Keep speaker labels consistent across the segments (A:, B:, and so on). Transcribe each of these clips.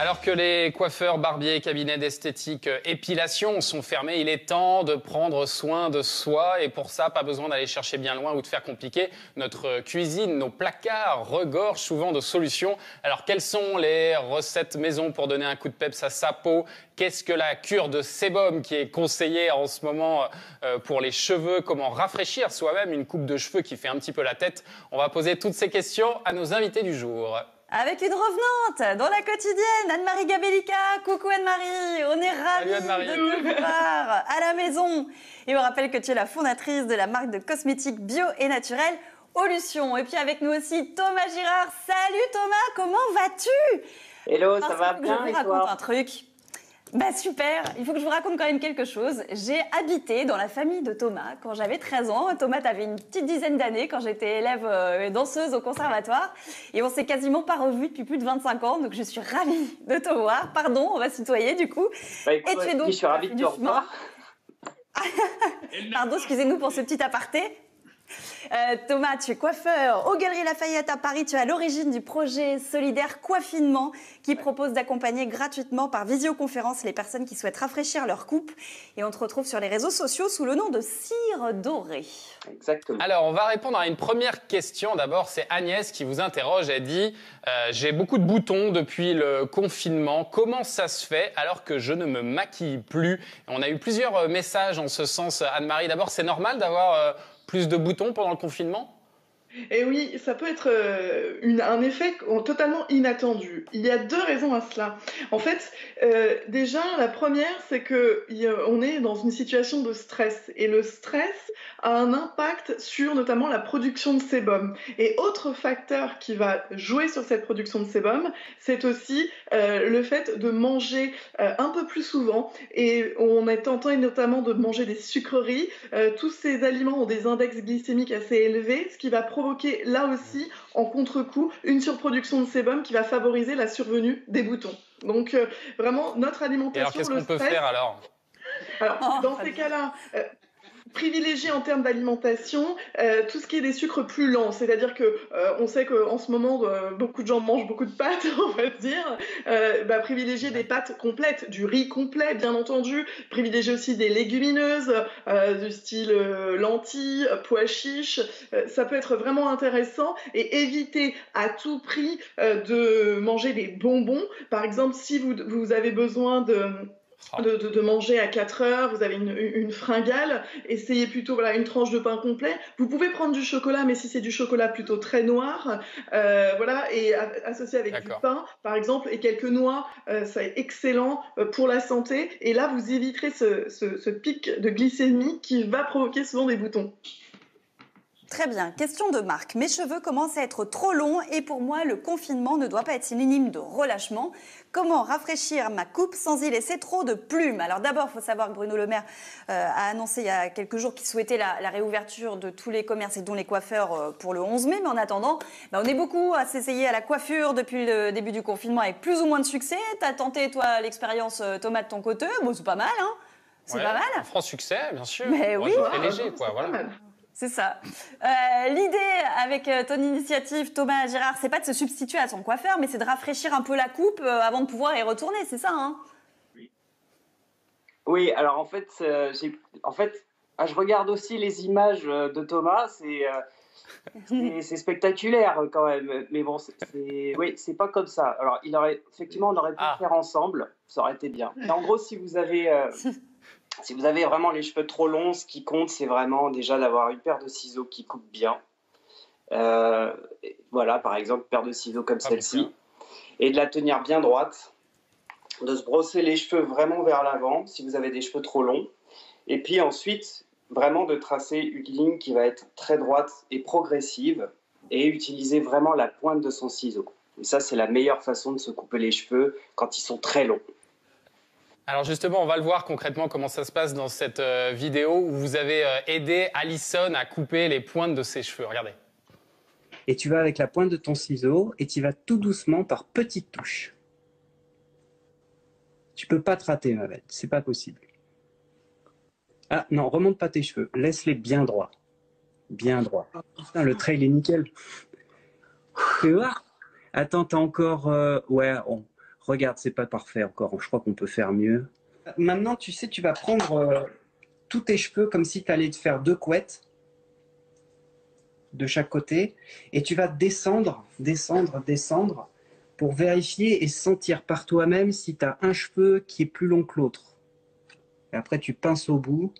A: Alors que les coiffeurs, barbiers, cabinets d'esthétique, épilation sont fermés, il est temps de prendre soin de soi. Et pour ça, pas besoin d'aller chercher bien loin ou de faire compliqué. Notre cuisine, nos placards regorgent souvent de solutions. Alors quelles sont les recettes maison pour donner un coup de peps à sa peau? Qu'est-ce que la cure de sébum qui est conseillée en ce moment pour les cheveux? Comment rafraîchir soi-même une coupe de cheveux qui fait un petit peu la tête? On va poser toutes ces questions à nos invités du jour.
B: Avec une revenante dans la quotidienne, Anne-Marie Gabellica. Coucou Anne-Marie, on est ravis de te voir à la maison. Et on rappelle que tu es la fondatrice de la marque de cosmétiques bio et naturels Olution. Et puis avec nous aussi Thomas Girard. Salut Thomas, comment vas-tu?
C: Hello, ça va bien et toi?
B: Je vous raconte un truc. Bah super, il faut que je vous raconte quand même quelque chose. J'ai habité dans la famille de Thomas quand j'avais 13 ans. Thomas, t'avais une petite dizaine d'années quand j'étais élève danseuse au conservatoire. Et on s'est quasiment pas revus depuis plus de 25 ans. Donc je suis ravie de te voir. Pardon, on va se tutoyer du coup.
C: Bah, écoute, et tu es donc, je suis ravie de te revoir.
B: Pardon, excusez-nous pour ce petit aparté. Thomas, tu es coiffeur aux Galeries Lafayette à Paris. Tu es à l'origine du projet solidaire Coiffinement qui propose d'accompagner gratuitement par visioconférence les personnes qui souhaitent rafraîchir leur coupe. Et on te retrouve sur les réseaux sociaux sous le nom de Cire Dorée.
C: Exactement.
A: Alors, on va répondre à une première question. D'abord, c'est Agnès qui vous interroge. Elle dit « J'ai beaucoup de boutons depuis le confinement. Comment ça se fait alors que je ne me maquille plus ?» On a eu plusieurs messages en ce sens, Anne-Marie. D'abord, c'est normal d'avoir plus de boutons pendant le confinement?
D: Et oui, ça peut être un effet totalement inattendu. Il y a deux raisons à cela. En fait, déjà, la première, c'est que on est dans une situation de stress. Et le stress a un impact sur notamment la production de sébum. Et autre facteur qui va jouer sur cette production de sébum, c'est aussi le fait de manger un peu plus souvent. Et on est tenté notamment de manger des sucreries. Tous ces aliments ont des index glycémiques assez élevés, ce qui va provoquer là aussi, en contre-coup, une surproduction de sébum qui va favoriser la survenue des boutons. Donc vraiment, notre alimentation...
A: Et alors qu'est-ce qu'on peut faire alors?
D: Alors, dans ces cas-là... privilégier en termes d'alimentation tout ce qui est des sucres plus lents, c'est-à-dire que on sait qu'en ce moment beaucoup de gens mangent beaucoup de pâtes, on va dire, privilégier des pâtes complètes, du riz complet bien entendu, privilégier aussi des légumineuses du style lentilles, pois chiches, ça peut être vraiment intéressant, et éviter à tout prix de manger des bonbons. Par exemple, si vous avez besoin de manger à 4 heures, vous avez une fringale, essayez plutôt une tranche de pain complet. Vous pouvez prendre du chocolat, mais si c'est du chocolat plutôt très noir, et associé avec du pain, par exemple, et quelques noix, ça est excellent pour la santé. Et là, vous éviterez ce pic de glycémie qui va provoquer souvent des boutons.
B: Très bien. Question de Marc. Mes cheveux commencent à être trop longs et pour moi, le confinement ne doit pas être synonyme de relâchement. Comment rafraîchir ma coupe sans y laisser trop de plumes? Alors d'abord, il faut savoir que Bruno Le Maire a annoncé il y a quelques jours qu'il souhaitait la réouverture de tous les commerces et dont les coiffeurs pour le 11 mai. Mais en attendant, on est beaucoup à s'essayer à la coiffure depuis le début du confinement avec plus ou moins de succès. Tu as tenté, toi, l'expérience Thomas de ton côté? Bon, c'est pas mal, hein? C'est pas mal.
A: Un franc succès, bien sûr.
B: Mais oui.
A: C'est léger, quoi. Voilà.
B: C'est ça. L'idée avec ton initiative, Thomas Girard, c'est pas de se substituer à son coiffeur, mais c'est de rafraîchir un peu la coupe avant de pouvoir y retourner, c'est ça, hein?
C: Oui, alors en fait, je regarde aussi les images de Thomas, c'est spectaculaire quand même, mais bon, c'est pas comme ça. Alors, on aurait pu le faire ensemble, ça aurait été bien. Mais en gros, si vous avez vraiment les cheveux trop longs, ce qui compte, c'est vraiment déjà d'avoir une paire de ciseaux qui coupe bien. Voilà, par exemple, une paire de ciseaux comme celle-ci. Et de la tenir bien droite. De se brosser les cheveux vraiment vers l'avant, si vous avez des cheveux trop longs. Et puis ensuite, vraiment de tracer une ligne qui va être très droite et progressive. Et utiliser vraiment la pointe de son ciseau. Et ça, c'est la meilleure façon de se couper les cheveux quand ils sont très longs.
A: Alors justement, on va le voir concrètement comment ça se passe dans cette vidéo où vous avez aidé Alison à couper les pointes de ses cheveux. Regardez.
E: Et tu vas avec la pointe de ton ciseau et tu vas tout doucement par petites touches. Tu peux pas te rater, ma belle, c'est pas possible. Ah non, remonte pas tes cheveux, laisse-les bien droits. Bien droits. Putain, le trail est nickel. Tu vois? Attends, t'as encore... Regarde, c'est pas parfait encore. Je crois qu'on peut faire mieux. Maintenant, tu sais, tu vas prendre tous tes cheveux comme si tu allais te faire 2 couettes de chaque côté. Et tu vas descendre pour vérifier et sentir par toi-même si tu as un cheveu qui est plus long que l'autre. Et après, tu pinces au bout.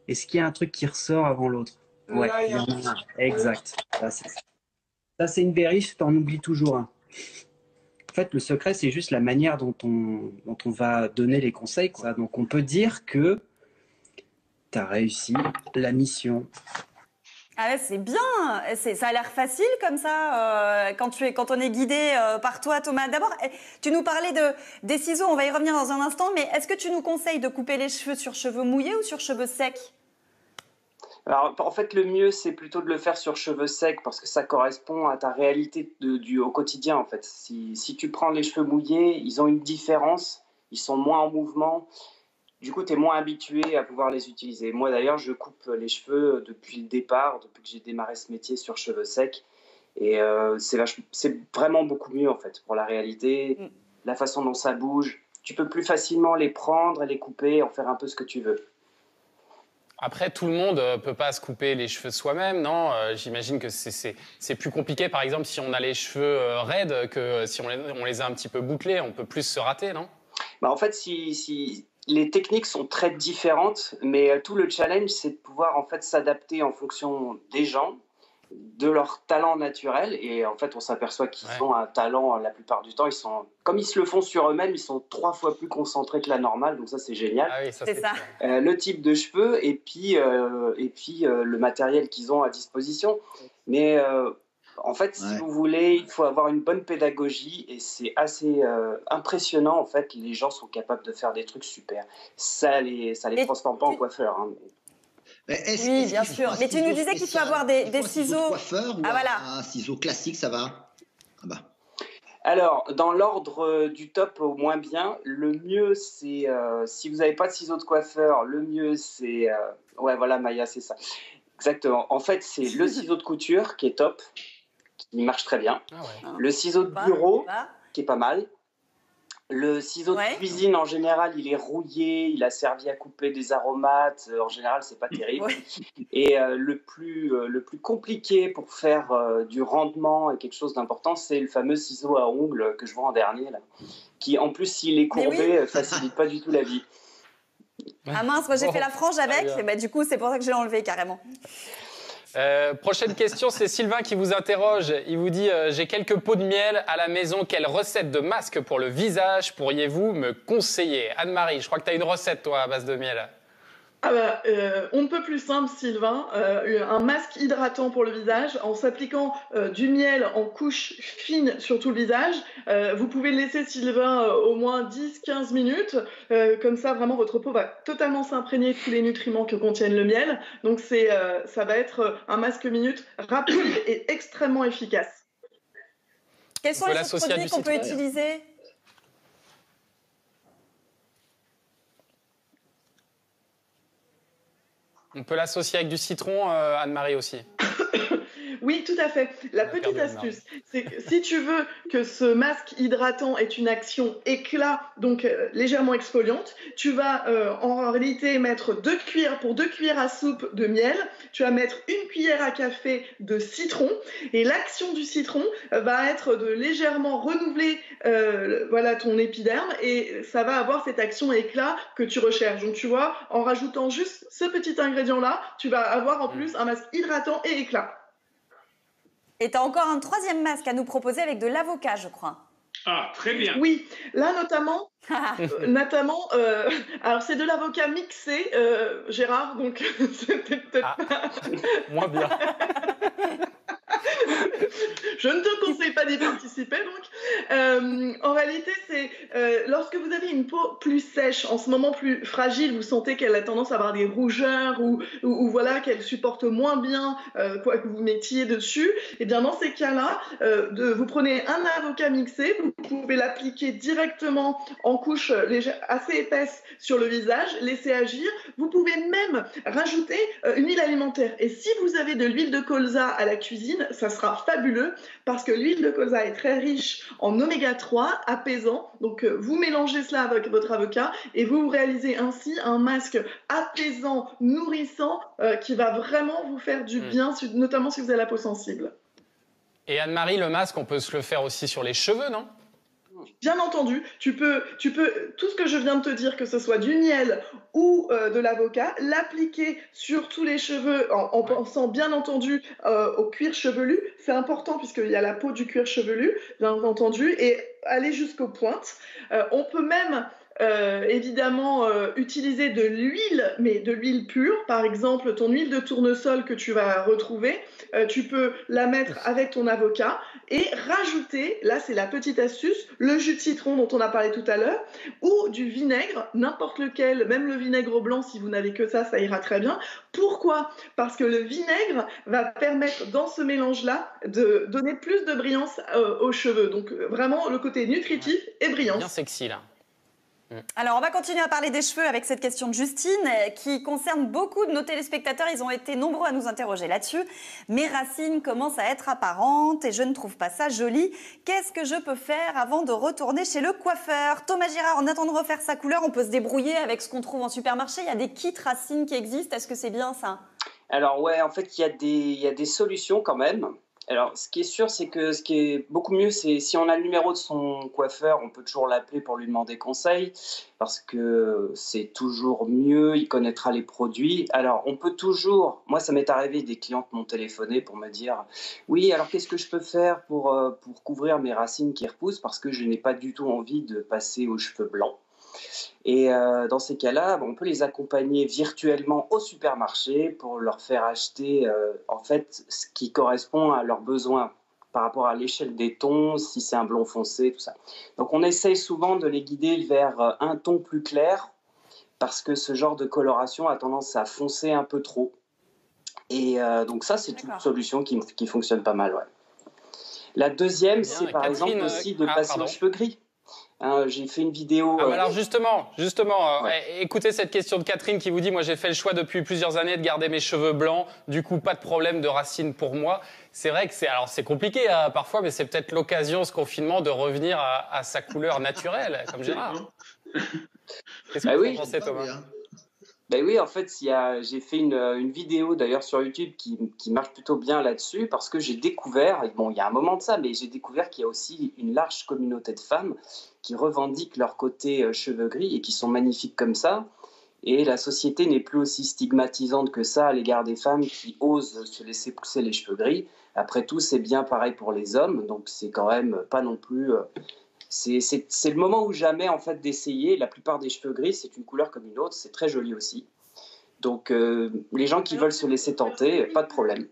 E: Est-ce qu'il y a un truc qui ressort avant l'autre? Ouais, il y en a un. Exact. Ça, c'est une vérif, t'en oublies toujours un. En fait, le secret, c'est juste la manière dont on va donner les conseils, quoi. Donc, on peut dire que tu as réussi la mission.
B: Ah ouais, c'est bien, ça a l'air facile comme ça quand on est guidé par toi, Thomas. D'abord, tu nous parlais des ciseaux, on va y revenir dans un instant, mais est-ce que tu nous conseilles de couper les cheveux sur cheveux mouillés ou sur cheveux secs?
C: Alors, en fait, le mieux, c'est plutôt de le faire sur cheveux secs parce que ça correspond à ta réalité au quotidien, en fait. Si tu prends les cheveux mouillés, ils ont une différence, ils sont moins en mouvement. Du coup, tu es moins habitué à pouvoir les utiliser. Moi, d'ailleurs, je coupe les cheveux depuis le départ, depuis que j'ai démarré ce métier sur cheveux secs. Et c'est vraiment beaucoup mieux, en fait, pour la réalité, la façon dont ça bouge. Tu peux plus facilement les prendre, les couper, en faire un peu ce que tu veux.
A: Après, tout le monde ne peut pas se couper les cheveux soi-même, non? J'imagine que c'est plus compliqué, par exemple, si on a les cheveux raides que si on les a un petit peu bouclés, on peut plus se rater, non?
C: En fait, les techniques sont très différentes, mais tout le challenge, c'est de pouvoir en fait s'adapter en fonction des gens, de leur talent naturel. Et en fait, on s'aperçoit qu'ils ont un talent la plupart du temps. Comme ils se le font sur eux-mêmes, ils sont 3 fois plus concentrés que la normale. Donc ça, c'est génial.
A: Ah oui, ça,
B: c'est ça.
C: Le type de cheveux et puis le matériel qu'ils ont à disposition. Mais en fait, si vous voulez, il faut avoir une bonne pédagogie et c'est assez impressionnant. En fait, les gens sont capables de faire des trucs super. Ça les transforme pas en coiffeurs. Hein.
B: Oui, bien sûr. Mais tu nous disais qu'il faut avoir des ciseaux.
F: Coiffeur ou un ciseau classique, ça va? Ah bah.
C: Alors, dans l'ordre du top au moins bien, le mieux c'est si vous n'avez pas de ciseaux de coiffeur, le mieux c'est ouais voilà Maya, c'est ça. Exactement. En fait, c'est le ciseau de couture qui est top, qui marche très bien.
A: Ah ouais.
C: Le ciseau de bureau qui est pas mal. Le ciseau de cuisine, en général, il est rouillé, il a servi à couper des aromates. En général, c'est pas terrible. Et le plus compliqué pour faire du rendement et quelque chose d'important, c'est le fameux ciseau à ongles que je vois en dernier, là, qui, en plus, s'il est courbé, facilite pas du tout la vie.
B: Ah mince, moi j'ai fait la frange avec, et bah, du coup, c'est pour ça que je l'ai enlevé carrément.
A: Prochaine question, c'est Sylvain qui vous interroge. Il vous dit j'ai quelques pots de miel à la maison. Quelle recette de masque pour le visage pourriez-vous me conseiller? Anne-Marie, je crois que tu as une recette, toi, à base de miel.
D: Ah bah, on ne peut plus simple, Sylvain. Un masque hydratant pour le visage en s'appliquant du miel en couche fine sur tout le visage. Vous pouvez le laisser, Sylvain, au moins 10-15 minutes. Comme ça, vraiment, votre peau va totalement s'imprégner de tous les nutriments que contiennent le miel. Donc, ça va être un masque minute rapide et extrêmement efficace.
B: Quels sont les autres produits qu'on peut utiliser ?
A: On peut l'associer avec du citron, Anne-Marie aussi.
D: Oui, tout à fait. La petite astuce, c'est que si tu veux que ce masque hydratant ait une action éclat, donc légèrement exfoliante, tu vas en réalité mettre 2 cuillères à soupe de miel, tu vas mettre 1 cuillère à café de citron, et l'action du citron va être de légèrement renouveler voilà, ton épiderme, et ça va avoir cette action éclat que tu recherches. Donc tu vois, en rajoutant juste ce petit ingrédient-là, tu vas avoir en plus un masque hydratant et éclat.
B: Et tu as encore un 3e masque à nous proposer avec de l'avocat, je crois.
G: Ah, très bien.
D: Oui, là notamment, alors c'est de l'avocat mixé, Gérard, donc c'était peut-être pas...
A: moins bien.
D: Je ne te conseille pas d'y participer, donc. En réalité, c'est lorsque vous avez une peau plus sèche, en ce moment plus fragile, vous sentez qu'elle a tendance à avoir des rougeurs ou voilà, qu'elle supporte moins bien quoi que vous mettiez dessus, et bien dans ces cas-là, vous prenez un avocat mixé, vous pouvez l'appliquer directement en couche assez épaisse sur le visage, laisser agir. Vous pouvez même rajouter une huile alimentaire. Et si vous avez de l'huile de colza à la cuisine, ça sera fabuleux parce que l'huile de colza est très riche en oméga 3, apaisant. Donc vous mélangez cela avec votre avocat et vous réalisez ainsi un masque apaisant, nourrissant, qui va vraiment vous faire du bien, notamment si vous avez la peau sensible.
A: Et Anne-Marie, le masque, on peut se le faire aussi sur les cheveux, non ?
D: Bien entendu, tu peux, tout ce que je viens de te dire, que ce soit du miel ou de l'avocat, l'appliquer sur tous les cheveux en pensant bien entendu au cuir chevelu. C'est important puisqu'il y a la peau du cuir chevelu, bien entendu, et aller jusqu'aux pointes. On peut même évidemment utiliser de l'huile, mais de l'huile pure. Par exemple, ton huile de tournesol que tu vas retrouver, tu peux la mettre avec ton avocat et rajouter, là c'est la petite astuce, le jus de citron dont on a parlé tout à l'heure, ou du vinaigre, n'importe lequel, même le vinaigre blanc, si vous n'avez que ça ira très bien. Pourquoi ? Parce que le vinaigre va permettre dans ce mélange-là de donner plus de brillance aux cheveux. Donc vraiment le côté nutritif et brillance.
A: Bien sexy là.
B: Alors, on va continuer à parler des cheveux avec cette question de Justine qui concerne beaucoup de nos téléspectateurs. Ils ont été nombreux à nous interroger là-dessus. Mes racines commencent à être apparentes et je ne trouve pas ça joli. Qu'est-ce que je peux faire avant de retourner chez le coiffeur ? Thomas Girard, en attendant de refaire sa couleur, on peut se débrouiller avec ce qu'on trouve en supermarché. Il y a des kits racines qui existent. Est-ce que c'est bien ça ?
C: Alors ouais, en fait, il y a des solutions quand même. Alors, ce qui est sûr, c'est que ce qui est beaucoup mieux, c'est si on a le numéro de son coiffeur, on peut toujours l'appeler pour lui demander conseil, parce que c'est toujours mieux, il connaîtra les produits. Alors, on peut toujours, moi ça m'est arrivé, des clientes m'ont téléphoné pour me dire « Oui, alors qu'est-ce que je peux faire pour couvrir mes racines qui repoussent, parce que je n'ai pas du tout envie de passer aux cheveux blancs ». Et dans ces cas-là, on peut les accompagner virtuellement au supermarché pour leur faire acheter en fait ce qui correspond à leurs besoins par rapport à l'échelle des tons, si c'est un blond foncé, tout ça. Donc on essaye souvent de les guider vers un ton plus clair parce que ce genre de coloration a tendance à foncer un peu trop. Et donc ça, c'est une solution qui fonctionne pas mal. Ouais. La deuxième, c'est par exemple aussi de passer aux cheveux gris. J'ai fait une vidéo.
A: Alors justement, écoutez cette question de Catherine qui vous dit « Moi j'ai fait le choix depuis plusieurs années de garder mes cheveux blancs, du coup pas de problème de racines pour moi ». C'est vrai que c'est compliqué parfois, mais c'est peut-être l'occasion, ce confinement, de revenir à sa couleur naturelle, comme Gérard. Qu'est-ce que vous en pensez, Thomas ?
C: Ben oui, en fait, j'ai fait une vidéo d'ailleurs sur YouTube qui marche plutôt bien là-dessus parce que j'ai découvert, il y a un moment de ça, mais j'ai découvert qu'il y a aussi une large communauté de femmes qui revendiquent leur côté cheveux gris et qui sont magnifiques comme ça. Et la société n'est plus aussi stigmatisante que ça à l'égard des femmes qui osent se laisser pousser les cheveux gris. Après tout, c'est bien pareil pour les hommes, donc c'est quand même pas non plus... C'est le moment ou jamais en fait d'essayer. La plupart des cheveux gris, c'est une couleur comme une autre, c'est très joli aussi. Donc les gens qui veulent se laisser tenter, pas de problème.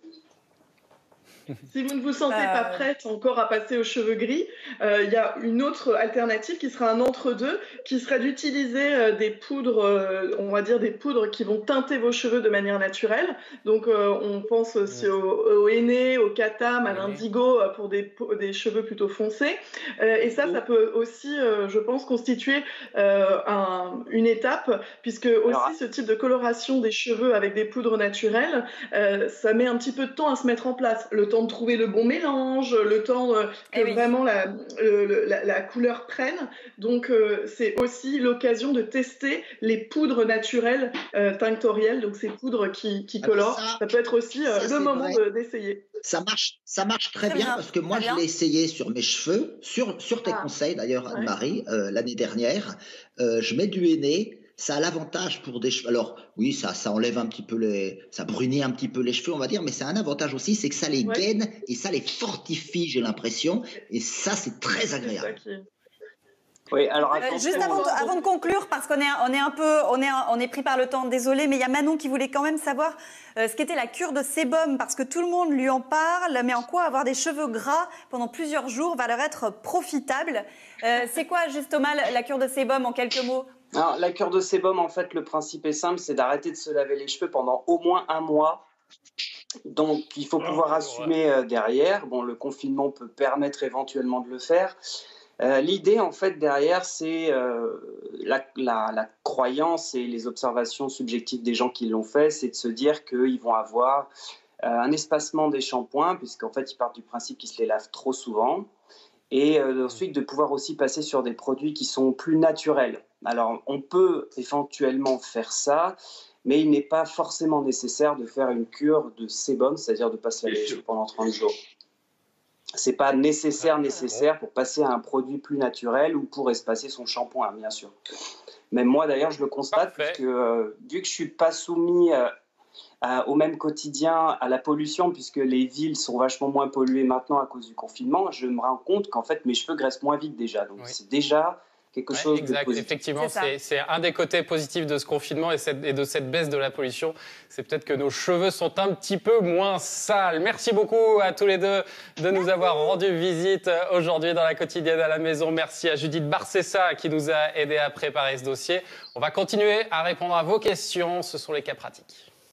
D: Si vous ne vous sentez pas prête encore à passer aux cheveux gris, il y a une autre alternative qui sera un entre-deux, qui serait d'utiliser des poudres, on va dire des poudres qui vont teinter vos cheveux de manière naturelle. Donc on pense aussi au henné, au katam, à l'indigo pour des cheveux plutôt foncés. Et ça peut aussi, je pense, constituer une étape, puisque aussi ce type de coloration des cheveux avec des poudres naturelles, ça met un petit peu de temps à se mettre en place. Le temps de trouver le bon mélange, le temps que vraiment la couleur prenne. Donc, c'est aussi l'occasion de tester les poudres naturelles tinctorielles, donc ces poudres qui colorent. Ça peut être aussi le moment d'essayer.
F: Ça marche très bien parce que moi, je l'ai essayé sur mes cheveux, sur tes conseils d'ailleurs, Anne-Marie, l'année dernière. Je mets du henné. Ça a l'avantage pour des cheveux. Alors, oui, ça enlève un petit peu ça brunit un petit peu les cheveux, on va dire, mais c'est un avantage aussi, c'est que ça les gaine et ça les fortifie, j'ai l'impression. Et ça, c'est très agréable.
C: Oui, alors
B: juste avant de conclure, parce qu'on est pris par le temps, désolé, mais il y a Manon qui voulait quand même savoir ce qu'était la cure de sébum, parce que tout le monde lui en parle, mais en quoi avoir des cheveux gras pendant plusieurs jours va leur être profitable. C'est quoi, juste Thomas, la cure de sébum en quelques mots?
C: Alors, la cure de sébum, en fait, le principe est simple, c'est d'arrêter de se laver les cheveux pendant au moins 1 mois. Donc, il faut pouvoir assumer derrière. Bon, le confinement peut permettre éventuellement de le faire. L'idée, en fait, derrière, c'est la croyance et les observations subjectives des gens qui l'ont fait, c'est de se dire qu'ils vont avoir un espacement des shampoings, puisqu'en fait, ils partent du principe qu'ils se les lavent trop souvent, et ensuite de pouvoir aussi passer sur des produits qui sont plus naturels. Alors, on peut éventuellement faire ça, mais il n'est pas forcément nécessaire de faire une cure de sébum, c'est-à-dire de passer les cheveux pendant 30 jours. C'est pas nécessaire pour passer à un produit plus naturel ou pour espacer son shampoing, bien sûr. Même moi, d'ailleurs, je le constate, puisque vu que je suis pas soumis au même quotidien à la pollution, puisque les villes sont vachement moins polluées maintenant à cause du confinement, je me rends compte qu'en fait, mes cheveux graissent moins vite déjà. Donc, c'est déjà quelque chose de positif.
A: Effectivement, c'est un des côtés positifs de ce confinement et de cette baisse de la pollution. C'est peut-être que nos cheveux sont un petit peu moins sales. Merci beaucoup à tous les deux de nous avoir rendu visite aujourd'hui dans la quotidienne à la maison. Merci à Judith Barcessa qui nous a aidé à préparer ce dossier. On va continuer à répondre à vos questions. Ce sont les cas pratiques.